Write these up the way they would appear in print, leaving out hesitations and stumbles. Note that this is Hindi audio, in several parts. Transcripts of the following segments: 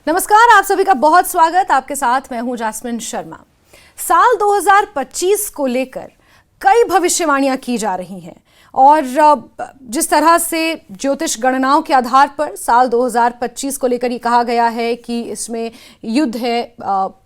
नमस्कार, आप सभी का बहुत स्वागत। आपके साथ मैं हूं जास्मिन शर्मा। साल 2025 को लेकर कई भविष्यवाणियां की जा रही हैं और जिस तरह से ज्योतिष गणनाओं के आधार पर साल 2025 को लेकर ये कहा गया है कि इसमें युद्ध है,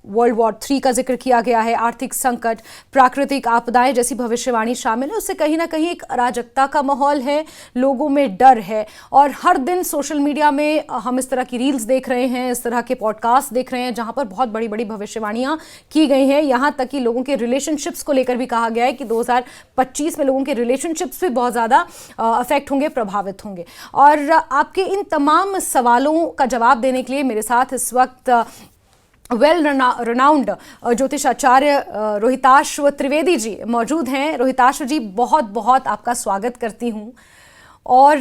वर्ल्ड वॉर 3 का जिक्र किया गया है, आर्थिक संकट, प्राकृतिक आपदाएं जैसी भविष्यवाणी शामिल है। उससे कहीं ना कहीं एक अराजकता का माहौल है, लोगों में डर है और हर दिन सोशल मीडिया में हम इस तरह की रील्स देख रहे हैं, इस तरह के पॉडकास्ट देख रहे हैं जहां पर बहुत बड़ी बड़ी भविष्यवाणियां की गई हैं। यहां तक कि लोगों के रिलेशनशिप्स को लेकर भी कहा गया है कि 2025 में लोगों के रिलेशनशिप्स भी बहुत ज़्यादा अफेक्ट होंगे, प्रभावित होंगे। और आपके इन तमाम सवालों का जवाब देने के लिए मेरे साथ इस वक्त वेल रिनाउंड ज्योतिषाचार्य रोहिताश्व त्रिवेदी जी मौजूद हैं। रोहिताश्व जी, बहुत बहुत आपका स्वागत करती हूं। और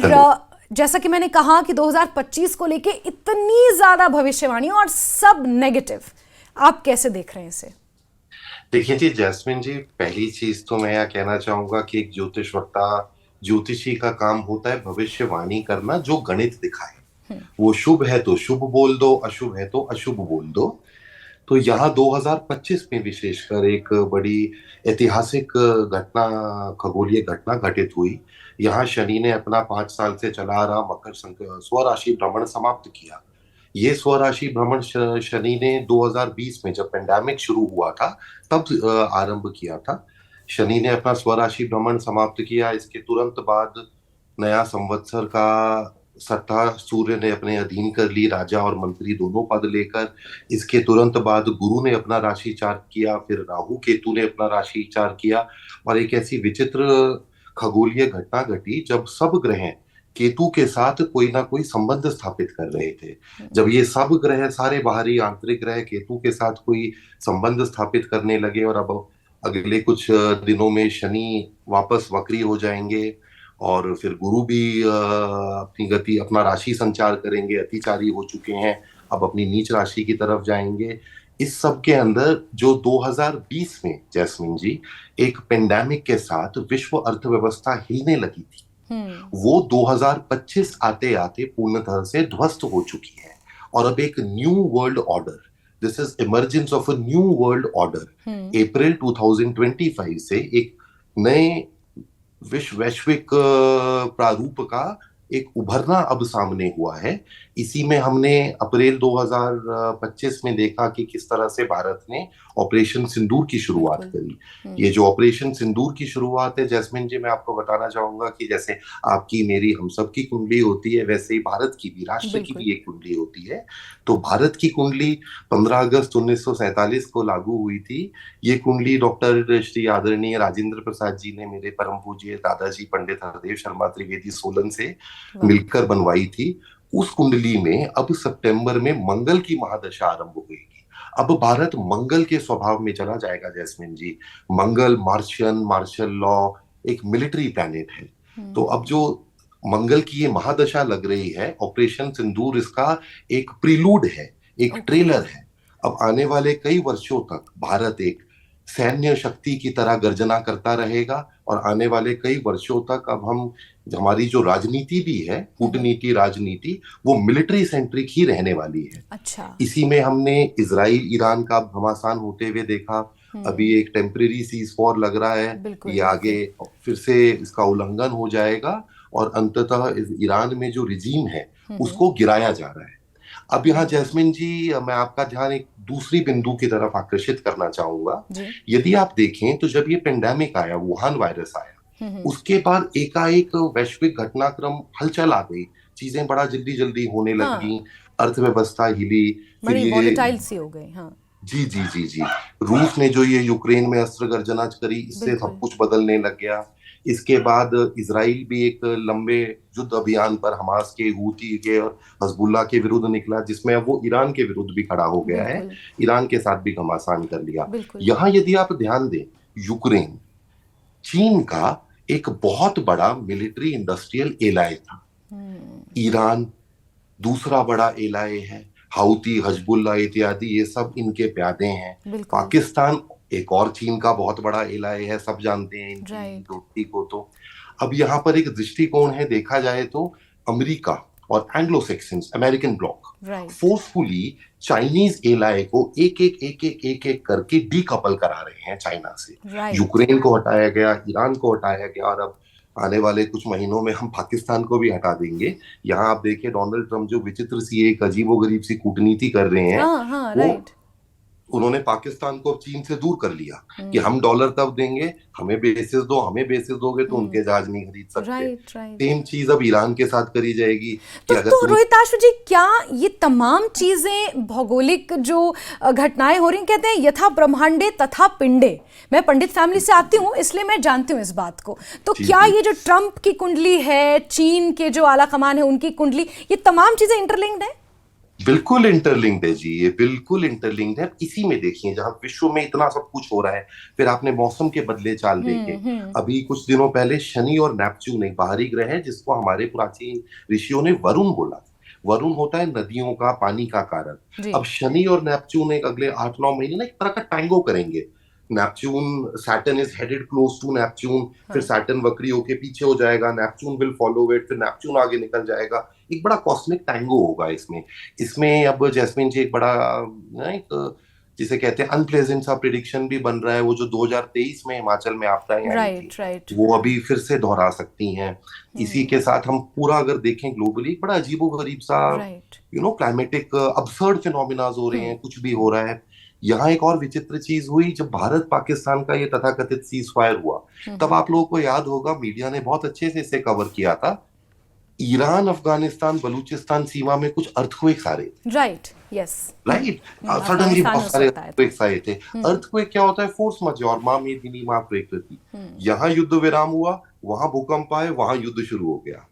जैसा कि मैंने कहा कि 2025 को लेके इतनी ज्यादा भविष्यवाणी और सब नेगेटिव, आप कैसे देख रहे हैं इसे? देखिए जी जैस्मिन जी, पहली चीज तो मैं यह कहना चाहूंगा कि एक ज्योतिष वक्ता, ज्योतिषी का काम होता है भविष्यवाणी करना जो गणित दिखाए। वो शुभ है तो शुभ बोल दो, अशुभ है तो अशुभ बोल दो। तो यहाँ 2025 में विशेषकर एक बड़ी ऐतिहासिक घटना, खगोलीय घटना घटित हुई। यहाँ शनि ने अपना 5 साल से चला आ रहा स्वराशि भ्रमण समाप्त किया। ये स्वराशि भ्रमण शनि ने 2020 में जब पेंडेमिक शुरू हुआ था तब आरंभ किया था। शनि ने अपना स्वराशि भ्रमण समाप्त किया। इसके तुरंत बाद नया संवत्सर का सट्टा सूर्य ने अपने अधीन कर ली, राजा और मंत्री दोनों पद लेकर। इसके तुरंत बाद गुरु ने अपना राशि चार्ट किया, फिर राहु केतु ने अपना राशि चार्ट किया और एक ऐसी विचित्र खगोलीय घटना घटी जब सब ग्रह केतु के साथ कोई ना कोई संबंध स्थापित कर रहे थे। जब ये सब ग्रह, सारे बाहरी आंतरिक ग्रह केतु के साथ कोई संबंध स्थापित करने लगे और अब अगले कुछ दिनों में शनि वापस वक्री हो जाएंगे और फिर गुरु भी अपनी गति, अपना राशि संचार करेंगे, अतिचारी हो चुके हैं, अब अपनी नीच राशि की तरफ जाएंगे। इस सब के अंदर जो 2020 में जैस्मिन जी एक पेंडेमिक के साथ विश्व अर्थव्यवस्था हिलने लगी थी, वो 2025 आते आते पूर्णतः से ध्वस्त हो चुकी है। और अब एक new world order, this is emergence of a new world order. अप्रैल 2025 से एक नए वैश्विक प्रारूप का एक उभरना अब सामने हुआ है। इसी में हमने अप्रैल 2025 में देखा कि किस तरह से भारत ने ऑपरेशन सिंदूर की शुरुआत करी। ये जो ऑपरेशन सिंदूर की शुरुआत है जैस्मिन जी, मैं आपको बताना चाहूंगा कि जैसे आपकी मेरी हम सब की कुंडली होती है, वैसे ही भारत की भी, राष्ट्र की भी एक कुंडली होती है। तो भारत की कुंडली 15 अगस्त 1947 को लागू हुई थी। ये कुंडली डॉक्टर श्री आदरणीय राजेंद्र प्रसाद जी ने मेरे परम पूज्य दादाजी पंडित हरदेव शर्मा त्रिवेदी सोलन से मिलकर बनवाई थी। उस कुंडली में अब सितंबर में मंगल की महादशा आरंभ हुई। अब भारत मंगल के स्वभाव में चला जाएगा जैस्मिन जी। मंगल मार्शल लॉ, एक मिलिट्री प्लैनेट है। तो अब जो मंगल की ये महादशा लग रही है, ऑपरेशन सिंदूर इसका एक प्रीलूड है, एक ट्रेलर है। अब आने वाले कई वर्षों तक भारत एक सैन्य शक्ति की तरह गर्जना करता रहेगा और आने वाले कई वर्षों तक अब हमारी जो राजनीति भी है, कूटनीति, राजनीति, वो मिलिट्री सेंट्रिक ही रहने वाली है। अच्छा। इसी में हमने इजराइल ईरान का घमासान होते हुए देखा। अभी एक टेम्परेरी सीज फायर लग रहा है, ये आगे फिर से इसका उल्लंघन हो जाएगा और अंततः ईरान में जो रिजीम है उसको गिराया जा रहा है। अब यहाँ जैस्मिन जी, मैं आपका ध्यान एक दूसरी बिंदु की तरफ आकर्षित करना चाहूंगा। यदि आप देखें तो जब ये पेंडेमिक आया, वुहान वायरस आया, उसके बाद एकाएक वैश्विक घटनाक्रम हलचल आ गई, चीजें बड़ा जल्दी जल्दी होने लगी, अर्थव्यवस्था हिली, फिर ये वॉलेटाइल सी हो गई। हाँ जी जी जी जी। रूस ने जो ये यूक्रेन में अस्त्र गर्जना करी, इससे सब कुछ बदलने लग गया। इसके बाद इजराइल भी एक लंबे युद्ध अभियान पर हमास के, हूती के और हजबुल्ला के विरुद्ध निकला, जिसमें अब वो ईरान के विरुद्ध भी खड़ा हो गया है, ईरान के साथ भी घमासान कर लिया। यहाँ यदि आप ध्यान दें, यूक्रेन चीन का एक बहुत बड़ा मिलिट्री इंडस्ट्रियल एलाय था। ईरान दूसरा बड़ा एलाय है, हाउती, हजबुल्ला इत्यादि, ये सब इनके प्यादे हैं। पाकिस्तान एक और चीन का बहुत बड़ा एलाय है, सब जानते हैं इनकी दोस्ती को। तो अब यहाँ पर एक दृष्टिकोण है, देखा जाए तो अमेरिका और Anglo sections, American block, right forcefully Chinese ally को एक एक करके डीकपल करा रहे हैं चाइना से। राइट यूक्रेन को हटाया गया, ईरान को हटाया गया, और अब आने वाले कुछ महीनों में हम पाकिस्तान को भी हटा देंगे। यहाँ आप देखिए डोनाल्ड ट्रम्प जो विचित्र सी एक अजीबोगरीब सी कूटनीति कर रहे हैं, हाँ हाँ वो राइट उन्होंने पाकिस्तान को चीन से दूर कर लिया कि हम डॉलर तब देंगे, हमें बेसिस दो, हमें बेसिस दोगे तो उनके जहाज नहीं खरीद सकते। राइट राइट सेम चीज अब ईरान के साथ करी जाएगी कि अगर तो तुम रोहिताश्व जी, क्या ये तमाम चीजें भौगोलिक जो घटनाएं हो रही हैं, कहते हैं यथा ब्रह्मांडे तथा पिंडे। मैं पंडित फैमिली से आती हूँ इसलिए मैं जानती हूँ इस बात को। तो जी क्या जी ये जो ट्रंप की कुंडली है, चीन के जो आला कमान है उनकी कुंडली, ये तमाम चीजें इंटरलिंक्ड है? बिल्कुल इंटरलिंक्ड है जी, ये बिल्कुल इंटरलिंक्ड है। इसी में देखिए जहां विश्व में इतना सब कुछ हो रहा है, फिर आपने मौसम के बदले चाल देखे। हम्म। अभी कुछ दिनों पहले शनि और नेपच्यून एक बाहरी ग्रह है जिसको हमारे प्राचीन ऋषियों ने वरुण बोला। वरुण होता है नदियों का, पानी का कारक। जी। अब शनि और नेपच्यून एक अगले 8-9 महीने ना एक तरह का टैंगो करेंगे। Neptune, Saturn is headed close to Neptune, फिर हाँ सैटर्न वक्री होके पीछे हो जाएगा, नेपच्यून विल फॉलो इट, फिर नेपच्यून आगे निकल जाएगा। एक बड़ा कॉस्मिक टैंगो होगा इसमें। इसमें अब जैस्मिन जी एक बड़ा ना एक जिसे कहते हैं अनप्लेजेंट सा प्रिडिक्शन भी बन रहा है। वो जो 2023 में हिमाचल में आपदाएं आई थी, राइट राइट वो अभी फिर से दोहरा सकती हैं। इसी के साथ हम पूरा अगर देखें ग्लोबली, बड़ा अजीबोगरीब सा राइट क्लाइमेटिक अबसर्ड फिनोमिनाज हो रहे हैं, कुछ भी हो रहा है। यहाँ एक और विचित्र चीज हुई जब भारत पाकिस्तान का ये तथाकथित सीज फायर हुआ, तब आप लोगों को याद होगा मीडिया ने बहुत अच्छे से इसे कवर किया था। ईरान, अफगानिस्तान, बलूचिस्तान सीमा में कुछ अर्थक्वेक्स आ रहे थे, right yes. Right. Suddenly Afghanistan बहुत में उस सारे वक्त आया था। अर्थक्वेक्स आए थे। अर्थक्वेक क्या होता है? फोर्स मजौर, माँ मेदिनी माँ प्रकृति। यहाँ युद्ध विराम हुआ, वहां भूकंप आए, वहां युद्ध शुरू हो गया।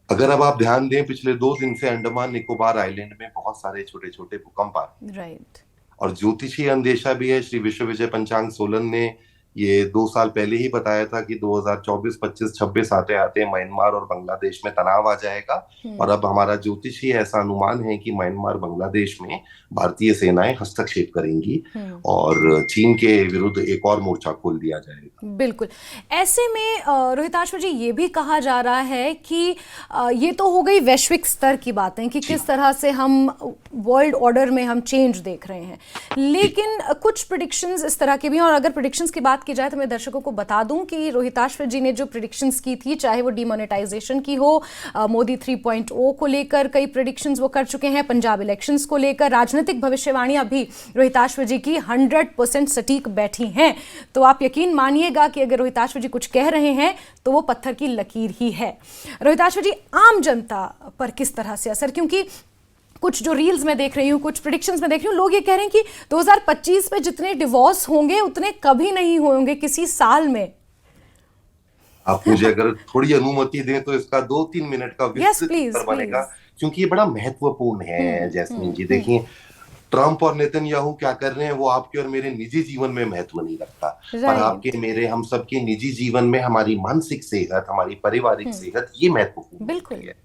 अगर अब आप ध्यान दें, पिछले 2 दिन से अंडमान निकोबार आइलैंड में बहुत सारे छोटे छोटे भूकंप आ रहे हैं। राइट और ज्योतिषी अंदेशा भी है। श्री विश्व विजय पंचांग सोलन ने ये 2 साल पहले ही बताया था कि 2024, 25, 26 आते आते म्यांमार और बांग्लादेश में तनाव आ जाएगा। और अब हमारा ज्योतिषी ऐसा अनुमान है कि म्यांमार, बांग्लादेश में भारतीय सेनाएं हस्तक्षेप करेंगी और चीन के विरुद्ध एक और मोर्चा खोल दिया जाएगा। बिल्कुल। ऐसे में रोहिताश्व जी, ये भी कहा जा रहा है कि ये तो हो गई वैश्विक स्तर की बातें कि किस तरह से हम वर्ल्ड ऑर्डर में हम चेंज देख रहे हैं, लेकिन कुछ प्रिडिक्शंस इस तरह के भी हैं। और अगर प्रिडिक्शंस की बात की जाए तो मैं दर्शकों को बता दूं कि रोहिताश्व जी ने जो प्रिडिक्शंस की थी, चाहे वो डिमोनेटाइजेशन की हो, मोदी 3.0 को लेकर कई प्रिडिक्शंस वो कर चुके हैं, पंजाब इलेक्शंस को लेकर, राजनीतिक भविष्यवाणियां भी रोहिताश्व जी की 100% सटीक बैठी हैं। तो आप यकीन मानिएगा कि अगर रोहिताश्व जी कुछ कह रहे हैं तो वो पत्थर की लकीर ही है। रोहिताश्व जी, आम जनता पर किस तरह से असर, क्योंकि कुछ जो रील्स में देख रही हूँ, कुछ प्रेडिक्शंस में देख रही हूँ, लोग ये कह रहे हैं कि 2025 में जितने डिवोर्स होंगे उतने कभी नहीं होंगे किसी साल में। आप मुझे अगर थोड़ी अनुमति दें तो इसका 2-3 मिनट का विस्तृत प्लीज उत्तर बनेगा, क्योंकि ये बड़ा महत्वपूर्ण है। जैस्मिन जी देखिए, ट्रंप और नेतन्याहू क्या कर रहे हैं वो आपके और मेरे निजी जीवन में महत्व नहीं रखता, पर आपके मेरे हम सबके निजी जीवन में हमारी मानसिक सेहत, हमारी पारिवारिक सेहत, ये महत्वपूर्ण बिल्कुल है।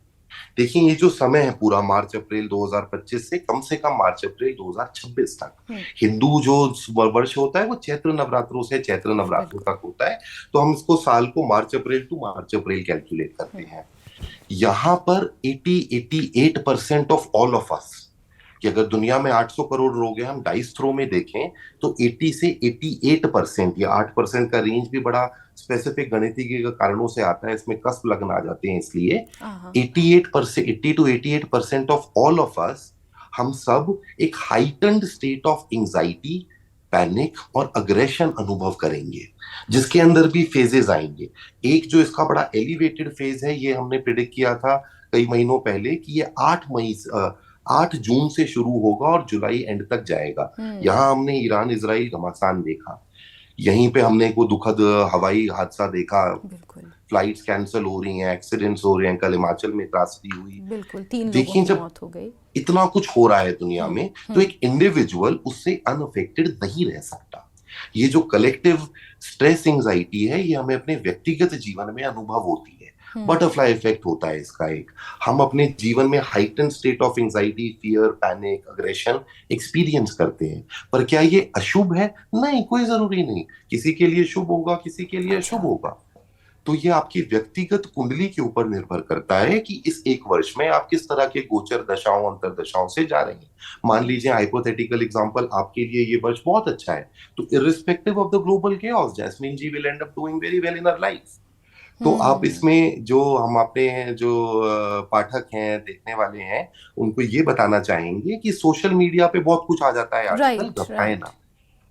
देखिए ये जो समय है पूरा मार्च अप्रैल 2025 से कम मार्च अप्रैल 2026 तक, हिंदू जो वर्ष होता है वो चैत्र नवरात्रों से चैत्र नवरात्रों तक होता है। तो हम इसको साल को मार्च अप्रैल टू मार्च अप्रैल कैलकुलेट करते हैं। यहाँ पर 88% ऑफ ऑल ऑफ अस, कि अगर दुनिया में 800 करोड़ लोग हैं, हम डाइस थ्रो में देखें तो 80 से 88%, या 8% का रेंज भी बड़ा स्पेसिफिक गणितीय कारणों से आता है, इसमें कस्प लगना आ जाते हैं, इसलिए 88%, 80 to 88% of all of us, हम सब एक हाइटन्ड स्टेट ऑफ एंजाइटी, पैनिक और अग्रेशन अनुभव करेंगे, जिसके अंदर भी फेजेस आएंगे। एक जो इसका बड़ा एलिवेटेड फेज है, ये हमने प्रिडिक्ट किया था कई महीनों पहले कि ये 8 जून से शुरू होगा और जुलाई एंड तक जाएगा। यहाँ हमने ईरान इजराइल घमासान देखा, यहीं पे हमने को दुखद हवाई हादसा देखा, फ्लाइट्स कैंसिल हो रही हैं, एक्सीडेंट्स हो रहे हैं, कल हिमाचल में त्रासदी हुई। बिल्कुल, 3 देखिए लोगों की मौत हो गई। इतना कुछ हो रहा है दुनिया में, तो एक इंडिविजुअल उससे अनअफेक्टेड नहीं रह सकता। ये जो कलेक्टिव स्ट्रेस एंजाइटी है, ये हमें अपने व्यक्तिगत जीवन में अनुभव होती है। बटरफ्लाई इफेक्ट होता है इसका एक, हम अपने जीवन में heighten state of anxiety, fear, panic, aggression experience करते हैं। पर क्या ये अशुभ है? नहीं, कोई जरूरी नहीं। किसी के लिए शुभ होगा, किसी के लिए अशुभ होगा। तो ये आपकी व्यक्तिगत कुंडली के ऊपर निर्भर करता है कि इस एक वर्ष में आप किस तरह के गोचर दशाओं अंतरदशाओं से जा रहे हैं। मान लीजिए हाइपोथेटिकल एग्जांपल, आपके लिए ये वर्ष बहुत अच्छा है, तो irrespective of the global chaos Jasmine ji will end up doing very well in her life. तो आप इसमें जो हम अपने जो पाठक हैं, देखने वाले हैं, उनको ये बताना चाहेंगे कि सोशल मीडिया पे बहुत कुछ आ जाता है आजकल, राइट घबराएं राइट। ना।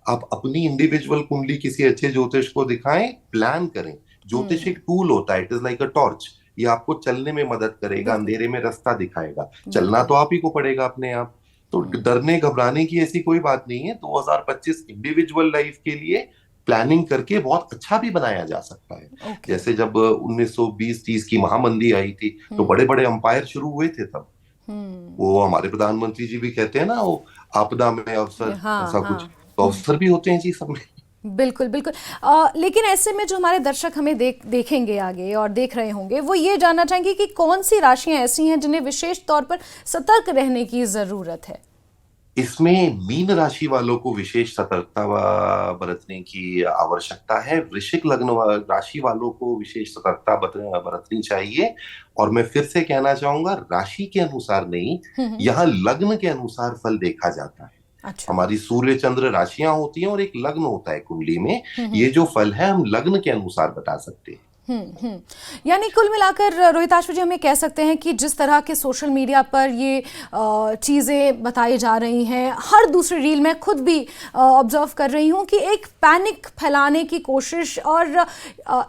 आप अपनी इंडिविजुअल कुंडली किसी अच्छे ज्योतिष को दिखाएं, प्लान करें। ज्योतिष एक टूल होता है, it is like a torch. ये आपको चलने में मदद करेगा, बिल्कुल अंधेरे में रास्ता दिखाएगा। चलना बिल्कुल। तो आप ही को पड़ेगा अपने आप। तो डरने घबराने की ऐसी कोई बात नहीं है। 2025 इंडिविजुअल लाइफ के लिए प्लानिंग करके बहुत अच्छा भी बनाया जा सकता है। ओके। जैसे जब 1920-30 की महामंदी आई थी, तो बड़े बड़े अंपायर शुरू हुए थे तब। वो हमारे प्रधानमंत्री जी भी कहते हैं ना, वो आपदा में अवसर, हाँ ऐसा कुछ। हाँ। तो अवसर भी होते हैं जी सब में। बिल्कुल बिल्कुल। लेकिन ऐसे में जो हमारे दर्शक हमें देखेंगे आगे और देख रहे होंगे, वो ये जानना चाहेंगे कि कौन सी राशियां ऐसी हैं जिन्हें विशेष तौर पर सतर्क रहने की जरूरत है। इसमें मीन राशि वालों को विशेष सतर्कता बरतने की आवश्यकता है। वृश्चिक लग्न राशि वालों को विशेष सतर्कता बरतनी चाहिए। और मैं फिर से कहना चाहूंगा, राशि के अनुसार नहीं, यहाँ लग्न के अनुसार फल देखा जाता है। अच्छा। हमारी सूर्य चंद्र राशियां होती हैं और एक लग्न होता है कुंडली में। ये जो फल है हम लग्न के अनुसार बता सकते हैं। यानी कुल मिलाकर रोहिताश्व जी, हमें कह सकते हैं कि जिस तरह के सोशल मीडिया पर ये चीज़ें बताई जा रही हैं, हर दूसरी रील में खुद भी ऑब्जर्व कर रही हूँ कि एक पैनिक फैलाने की कोशिश, और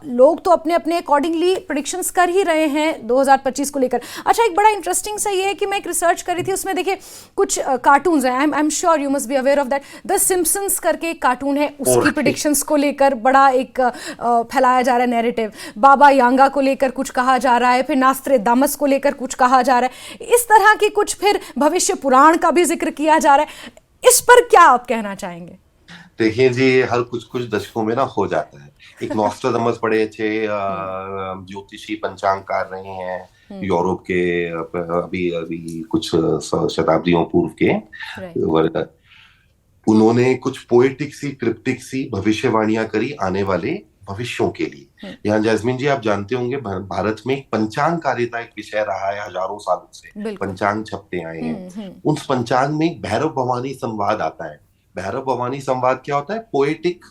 लोग तो अपने अपने अकॉर्डिंगली प्रेडिक्शंस कर ही रहे हैं 2025 को लेकर। अच्छा, एक बड़ा इंटरेस्टिंग सा ये है कि मैं एक रिसर्च कर रही थी, उसमें देखिए कुछ कार्टून्स हैं, I am sure you must be aware of that. The Simpsons करके एक कार्टून है, उसकी प्रेडिक्शंस को लेकर बड़ा एक फैलाया जा रहा है नैरेटिव। बाबा यांगा को लेकर कुछ कहा जा रहा है, फिर नास्त्रेदामस को लेकर कुछ कहा जा रहा है, इस तरह की कुछ, फिर भविष्य पुराण का भी जिक्र किया जा रहा है। इस पर क्या आप कहना चाहेंगे? देखिए जी, हर कुछ कुछ दशकों में ना हो जाता है। एक नॉस्ट्राडामस बड़े अच्छे ज्योतिषी पंचांगकार रहे हैं यूरोप के, अभी अभी कुछ शताब्दियों पूर्व के। उन्होंने कुछ पोएटिक सी, क्रिप्टिक सी भविष्यवाणियां करी आने वाले भविष्यों के लिए। यहाँ जैस्मिन जी, आप जानते होंगे भारत में पंचांगकारिता एक विषय रहा है हजारों सालों से। पंचांग छपते आए हैं। उस पंचांग में एक भैरव भवानी संवाद आता है। भैरव भवानी संवाद क्या होता है? Poetic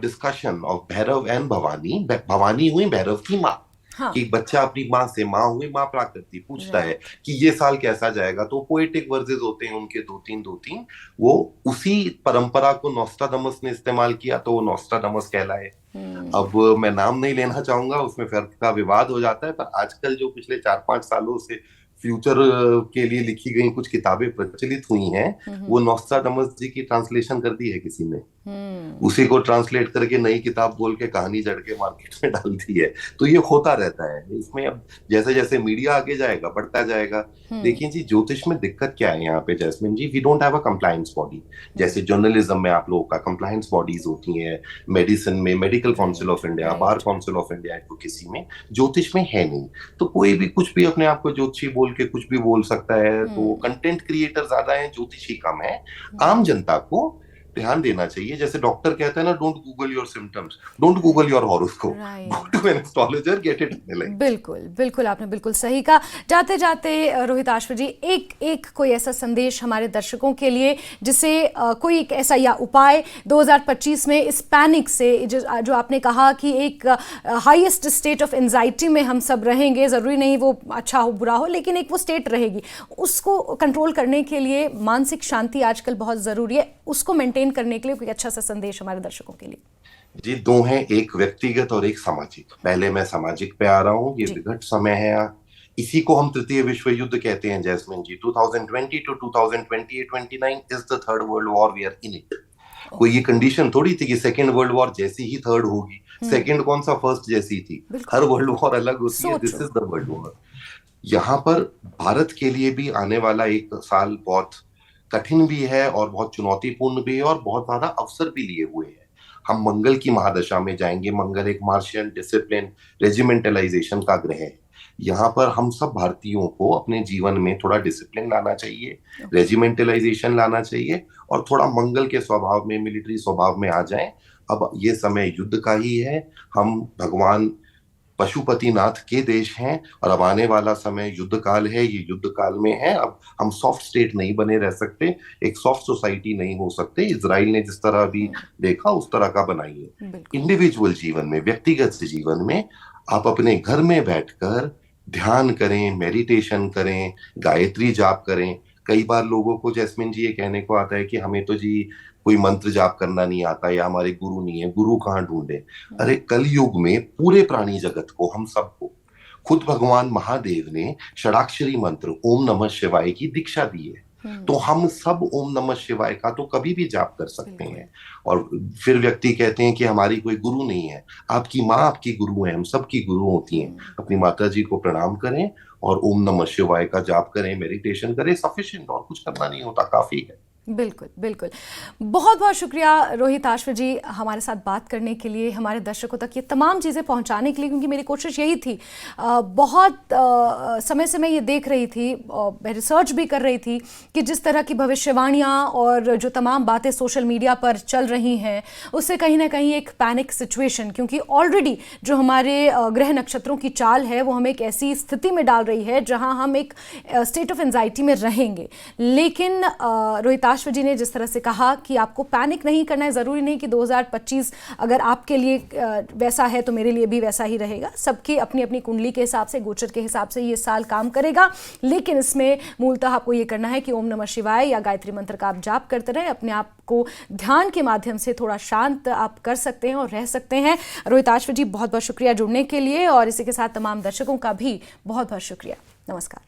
discussion of Bhairav and Bhavani. Bhavani हुई भैरव की माँ। हाँ। कि बच्चा अपनी माँ से, माँ हुई माँ प्राकृति, पूछता है कि ये साल कैसा जाएगा। तो पोएटिक वर्सेस होते हैं उनके दो तीन। वो उसी परंपरा को नॉस्ट्राडामस ने इस्तेमाल किया, तो वो नॉस्ट्राडामस कहलाए। अब मैं नाम नहीं लेना चाहूंगा, उसमें फर्क का विवाद हो जाता है। पर आजकल जो पिछले 4-5 सालों से फ्यूचर के लिए लिखी गई कुछ किताबें प्रचलित हुई हैं, वो नॉस्ट्राडामस जी की ट्रांसलेशन कर दी है किसी ने। उसी को ट्रांसलेट करके नई किताब बोल के कहानी जड़ के मार्केट में डाल दी है। तो ये होता रहता है। इसमें अब जैसे जैसे मीडिया आगे जाएगा, बढ़ता जाएगा। देखिए जी, ज्योतिष में दिक्कत क्या है यहाँ पे Jasmine ji, we don't have a compliance body. जैसे जर्नलिज्म में आप लोगों का कंप्लायंस बॉडीज होती हैं, मेडिसिन में medical council of India, bar council of India, advocacy में, ज्योतिष में है नहीं। तो कोई भी कुछ भी अपने आप को ज्योतिषी बोल के कुछ भी बोल सकता है। तो कंटेंट क्रिएटर ज्यादा है, ज्योतिषी कम है। आम जनता को ध्यान देना चाहिए। जैसे डॉक्टर कहते हैं ना, don't Google your symptoms, don't Google your horoscope, go to an astrologer, get it analysed. बिल्कुल बिल्कुल, आपने बिल्कुल सही कहा। जाते जाते रोहिताश्व जी, एक कोई ऐसा संदेश हमारे दर्शकों के लिए जिसे कोई एक ऐसा या उपाय 2025 में इस पैनिक से, जो आपने कहा कि एक हाईएस्ट स्टेट ऑफ एंजाइटी में हम सब रहेंगे, ज़रूरी नहीं वो अच्छा हो बुरा हो, लेकिन एक वो स्टेट रहेगी, उसको कंट्रोल करने के लिए मानसिक शांति आजकल बहुत ज़रूरी है, उसको मेंटेन करने के लिए कोई अच्छा सा संदेश हमारे दर्शकों के लिए? जी, दो हैं, एक व्यक्तिगत और एक सामाजिक। पहले मैं सामाजिक पे आ रहा हूँ। ये विकट समय है, इसी को हम तृतीय विश्व युद्ध कहते हैं Jasmine ji. 2020 to 2028-29 is the third world war, we are in it. कोई ये कंडीशन थोड़ी थी कि सेकेंड वर्ल्ड वॉर जैसी ही थर्ड होगी। सेकेंड कौन सा फर्स्ट जैसी थी? हर वर्ल्ड वॉर अलग होती है। This is the world war. यहाँ पर भारत के लिए भी आने वाला एक साल बहुत कठिन भी है और बहुत चुनौतीपूर्ण भी है और बहुत ज्यादा अवसर भी लिए हुए हैं। हम मंगल की महादशा में जाएंगे। मंगल एक मार्शियन डिसिप्लिन, रेजिमेंटलाइजेशन का ग्रह है। यहाँ पर हम सब भारतीयों को अपने जीवन में थोड़ा डिसिप्लिन लाना चाहिए, रेजिमेंटलाइजेशन लाना चाहिए, और थोड़ा मंगल के स्वभाव में, मिलिट्री स्वभाव में आ जाएं, अब ये समय युद्ध का ही है। हम भगवान पशुपतिनाथ के देश हैं और अब आने वाला समय युद्ध काल है, ये युद्ध काल में है। अब हम सॉफ्ट स्टेट नहीं बने रह सकते, एक सॉफ्ट सोसाइटी नहीं हो सकते। इजराइल ने जिस तरह अभी देखा उस तरह का बनाइए। इंडिविजुअल जीवन में, व्यक्तिगत जीवन में आप अपने घर में बैठकर ध्यान करें, मेडिटेशन करें, गायत्री जाप करें। कई बार लोगों को जैस्मिन जी ये कहने को आता है कि हमें तो जी कोई मंत्र जाप करना नहीं आता या हमारे गुरु नहीं है, गुरु कहाँ ढूंढे। अरे कलयुग में पूरे प्राणी जगत को, हम सबको, खुद भगवान महादेव ने षडाक्षरी मंत्र ओम नमः शिवाय की दीक्षा दी है। तो हम सब ओम नमः शिवाय का तो कभी भी जाप कर सकते हैं। और फिर व्यक्ति कहते हैं कि हमारी कोई गुरु नहीं है। आपकी माँ आपकी गुरु है, हम सबकी गुरु होती हैं। अपनी माता जी को प्रणाम करें और ओम नमः शिवाय का जाप करें, मेडिटेशन करें, सफिशिएंट, और कुछ करना नहीं होता, काफी है। बिल्कुल बिल्कुल। बहुत बहुत शुक्रिया रोहित आश्व जी हमारे साथ बात करने के लिए, हमारे दर्शकों तक ये तमाम चीज़ें पहुंचाने के लिए, क्योंकि मेरी कोशिश यही थी। बहुत समय से मैं ये देख रही थी, मैं रिसर्च भी कर रही थी कि जिस तरह की भविष्यवाणियाँ और जो तमाम बातें सोशल मीडिया पर चल रही हैं उससे कहीं ना कहीं एक पैनिक सिचुएशन, क्योंकि ऑलरेडी जो हमारे ग्रह नक्षत्रों की चाल है वो हमें एक ऐसी स्थिति में डाल रही है जहाँ हम एक स्टेट ऑफ एंजाइटी में रहेंगे। लेकिन रोहित आश्व जी ने जिस तरह से कहा कि आपको पैनिक नहीं करना है, ज़रूरी नहीं कि 2025 अगर आपके लिए वैसा है तो मेरे लिए भी वैसा ही रहेगा। सबकी अपनी अपनी कुंडली के हिसाब से, गोचर के हिसाब से ये साल काम करेगा। लेकिन इसमें मूलतः आपको ये करना है कि ओम नमः शिवाय या गायत्री मंत्र का आप जाप करते रहें। अपने आप को ध्यान के माध्यम से थोड़ा शांत आप कर सकते हैं और रह सकते हैं। रोहित आश्व जी बहुत बहुत शुक्रिया जुड़ने के लिए, और इसी के साथ तमाम दर्शकों का भी बहुत बहुत शुक्रिया। नमस्कार।